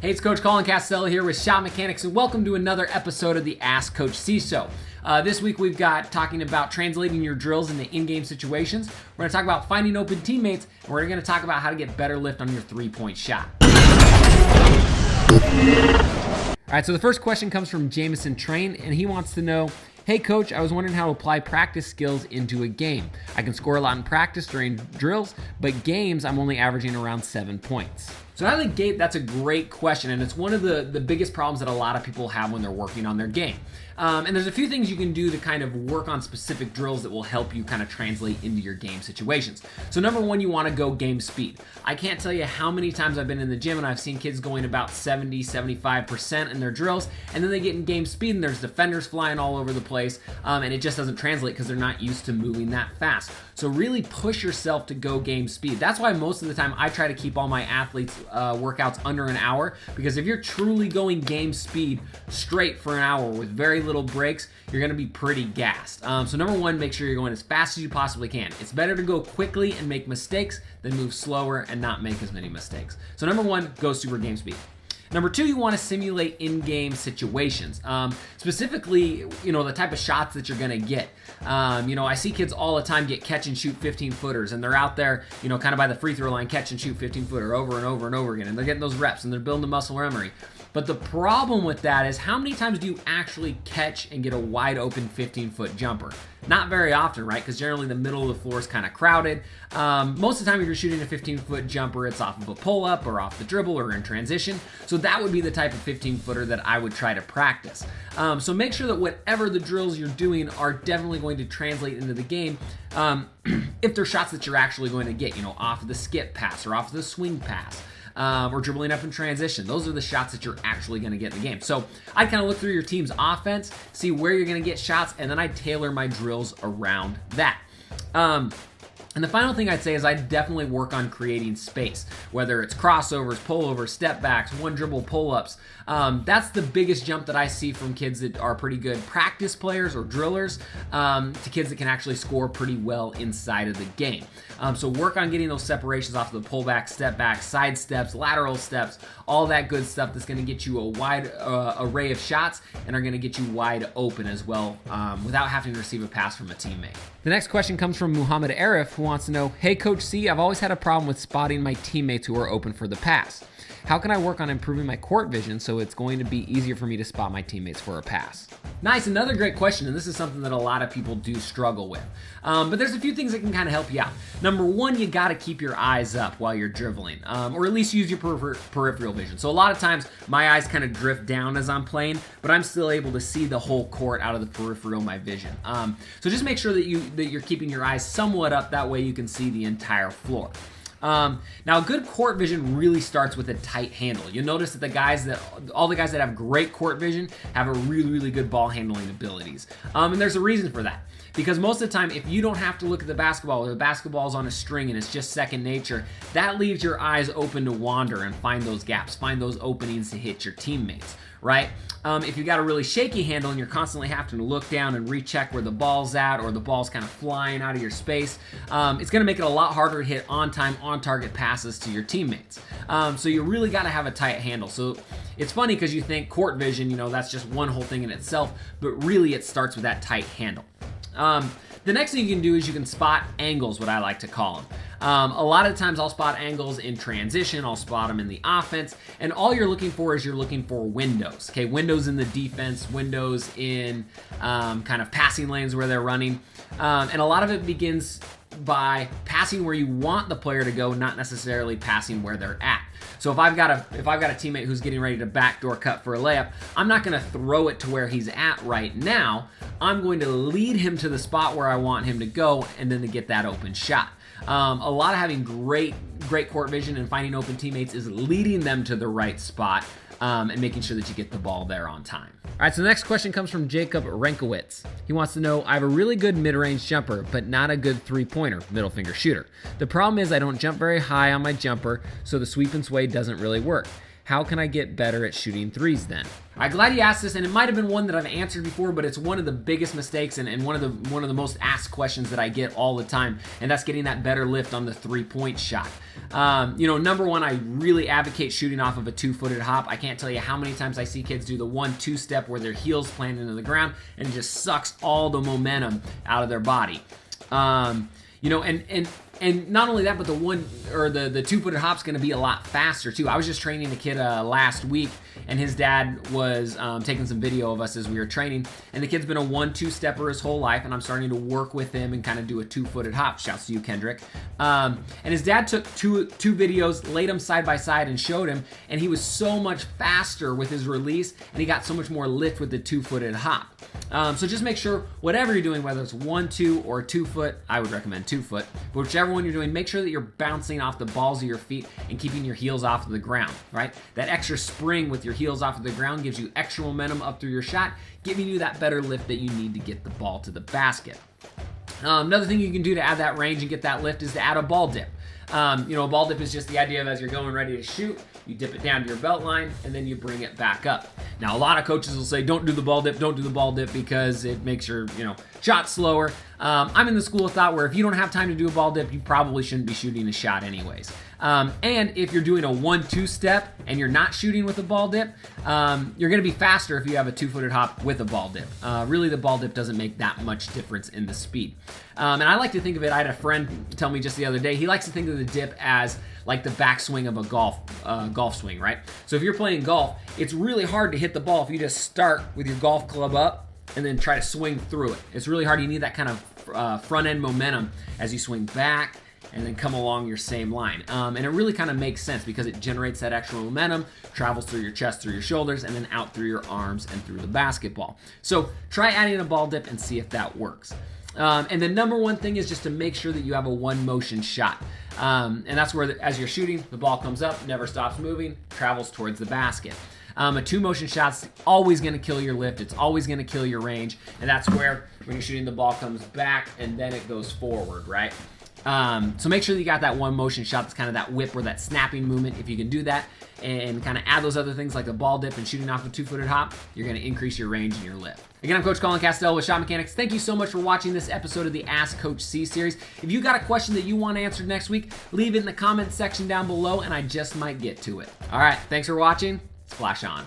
Hey, it's Coach Colin Castello here with Shot Mechanics, and welcome to another episode of the Ask Coach C Show. This week we've got talking about translating your drills into in-game situations. We're going to talk about finding open teammates, and we're going to talk about how to get better lift on your three-point shot. All right, so the first question comes from Jameson Train, and he wants to know, hey coach, I was wondering how to apply practice skills into a game. I can score a lot in practice during drills, but games I'm only averaging around 7 points. So out of the gate, that's a great question, and it's one of the biggest problems that a lot of people have when they're working on their game. And there's a few things you can do to kind of work on specific drills that will help you kind of translate into your game situations. So number one, you want to go game speed. I can't tell you how many times I've been in the gym and I've seen kids going about 70-75% in their drills, and then they get in game speed and there's defenders flying all over the place, and it just doesn't translate because they're not used to moving that fast. So really push yourself to go game speed. That's why most of the time I try to keep all my athletes workouts under an hour, because if you're truly going game speed straight for an hour with very little breaks, you're going to be pretty gassed. So number one, make sure you're going as fast as you possibly can. It's better to go quickly and make mistakes than move slower and not make as many mistakes. So number one, go super game speed. Number two, you want to simulate in-game situations. Specifically, the type of shots that you're going to get. I see kids all the time get catch and shoot 15-footers, and they're out there, kind of by the free throw line, catch and shoot 15-footer over and over and over again, and they're getting those reps, and they're building the muscle memory. But the problem with that is, how many times do you actually catch and get a wide open 15-foot jumper? Not very often, right? Because generally the middle of the floor is kind of crowded. Most of the time if you're shooting a 15-foot jumper, it's off of a pull-up or off the dribble or in transition. So that would be the type of 15-footer that I would try to practice. So make sure that whatever the drills you're doing are definitely going to translate into the game. If they're shots that you're actually going to get, off of the skip pass or off of the swing pass. Or dribbling up in transition. Those are the shots that you're actually going to get in the game. So I kind of look through your team's offense, see where you're going to get shots, and then I tailor my drills around that. And the final thing I'd say is I definitely work on creating space, whether it's crossovers, pullovers, step backs, one dribble pull-ups. That's the biggest jump that I see from kids that are pretty good practice players or drillers to kids that can actually score pretty well inside of the game. So work on getting those separations off of the pullback, step back, side steps, lateral steps, all that good stuff that's going to get you a wide array of shots and are going to get you wide open as well without having to receive a pass from a teammate. The next question comes from Muhammad Arif, who wants to know, hey Coach C, I've always had a problem with spotting my teammates who are open for the pass. How can I work on improving my court vision so it's going to be easier for me to spot my teammates for a pass? Nice, another great question, and this is something that a lot of people do struggle with. But there's a few things that can kind of help you out. Number one, you got to keep your eyes up while you're dribbling, or at least use your peripheral vision. So a lot of times my eyes kind of drift down as I'm playing, but I'm still able to see the whole court out of the peripheral of my vision. So just make sure that you're keeping your eyes somewhat up, that way you can see the entire floor. Now, good court vision really starts with a tight handle. You'll notice that all the guys that have great court vision have a really, really good ball handling abilities. And there's a reason for that. Because most of the time, if you don't have to look at the basketball, or the basketball's on a string and it's just second nature, that leaves your eyes open to wander and find those gaps, find those openings to hit your teammates, right? If you got a really shaky handle and you're constantly having to look down and recheck where the ball's at, or the ball's kind of flying out of your space, it's going to make it a lot harder to hit on-time, on-target passes to your teammates. So you really got to have a tight handle. So it's funny because you think court vision, that's just one whole thing in itself, but really it starts with that tight handle. The next thing you can do is you can spot angles, what I like to call them. A lot of times I'll spot angles in transition, I'll spot them in the offense, and all you're looking for is you're looking for windows. Okay, windows in the defense, windows in kind of passing lanes where they're running, and a lot of it begins by passing where you want the player to go, not necessarily passing where they're at. So if I've got a teammate who's getting ready to backdoor cut for a layup, I'm not going to throw it to where he's at right now. I'm going to lead him to the spot where I want him to go, and then to get that open shot. A lot of having great court vision and finding open teammates is leading them to the right spot and making sure that you get the ball there on time. All right, so the next question comes from Jacob Renkowitz. He wants to know, I have a really good mid-range jumper, but not a good three-pointer, middle finger shooter. The problem is I don't jump very high on my jumper, so the sweep and sway doesn't really work. How can I get better at shooting threes then? I'm glad you asked this, and it might have been one that I've answered before, but it's one of the biggest mistakes and one of the most asked questions that I get all the time, and that's getting that better lift on the three-point shot. Number one, I really advocate shooting off of a two-footed hop. I can't tell you how many times I see kids do the 1-2 step where their heels plant into the ground and it just sucks all the momentum out of their body. And not only that, but the two-footed hop's going to be a lot faster too. I was just training a kid last week, and his dad was taking some video of us as we were training, and the kid's been a 1-2 stepper his whole life, and I'm starting to work with him and kind of do a two-footed hop. Shouts to you, Kendrick. And his dad took two videos, laid them side by side, and showed him, and he was so much faster with his release, and he got so much more lift with the two-footed hop. So just make sure whatever you're doing, whether it's 1-2 or 2-foot, I would recommend 2-foot, but whichever one you're doing, make sure that you're bouncing off the balls of your feet and keeping your heels off of the ground, right? That extra spring with your heels off of the ground gives you extra momentum up through your shot, giving you that better lift that you need to get the ball to the basket. Another thing you can do to add that range and get that lift is to add a ball dip. A ball dip is just the idea of as you're going ready to shoot, you dip it down to your belt line, and then you bring it back up. Now, a lot of coaches will say, don't do the ball dip because it makes your, shot slower. I'm in the school of thought where if you don't have time to do a ball dip, you probably shouldn't be shooting a shot anyways. And if you're doing a 1-2 step and you're not shooting with a ball dip, you're going to be faster if you have a two-footed hop with a ball dip. Really, the ball dip doesn't make that much difference in the speed. And I like to think of it, I had a friend tell me just the other day, he likes to think of the dip as like the backswing of a golf swing, right? So if you're playing golf, it's really hard to hit the ball if you just start with your golf club up and then try to swing through it. It's really hard. You need that kind of front end momentum as you swing back and then come along your same line. And it really kind of makes sense because it generates that extra momentum, travels through your chest, through your shoulders, and then out through your arms and through the basketball. So try adding a ball dip and see if that works. And the number one thing is just to make sure that you have a one motion shot. And that's where, as you're shooting, the ball comes up, never stops moving, travels towards the basket. A two motion shot's always going to kill your lift. It's always going to kill your range. And that's where, when you're shooting, the ball comes back and then it goes forward, right? So make sure that you got that one motion shot that's kind of that whip or that snapping movement. If you can do that and kind of add those other things like a ball dip and shooting off a two-footed hop, you're going to increase your range and your lift. Again, I'm Coach Colin Castell with Shot Mechanics. Thank you so much for watching this episode of the Ask Coach C series. If you got a question that you want answered next week, leave it in the comments section down below and I just might get to it. All right, thanks for watching. Splash on.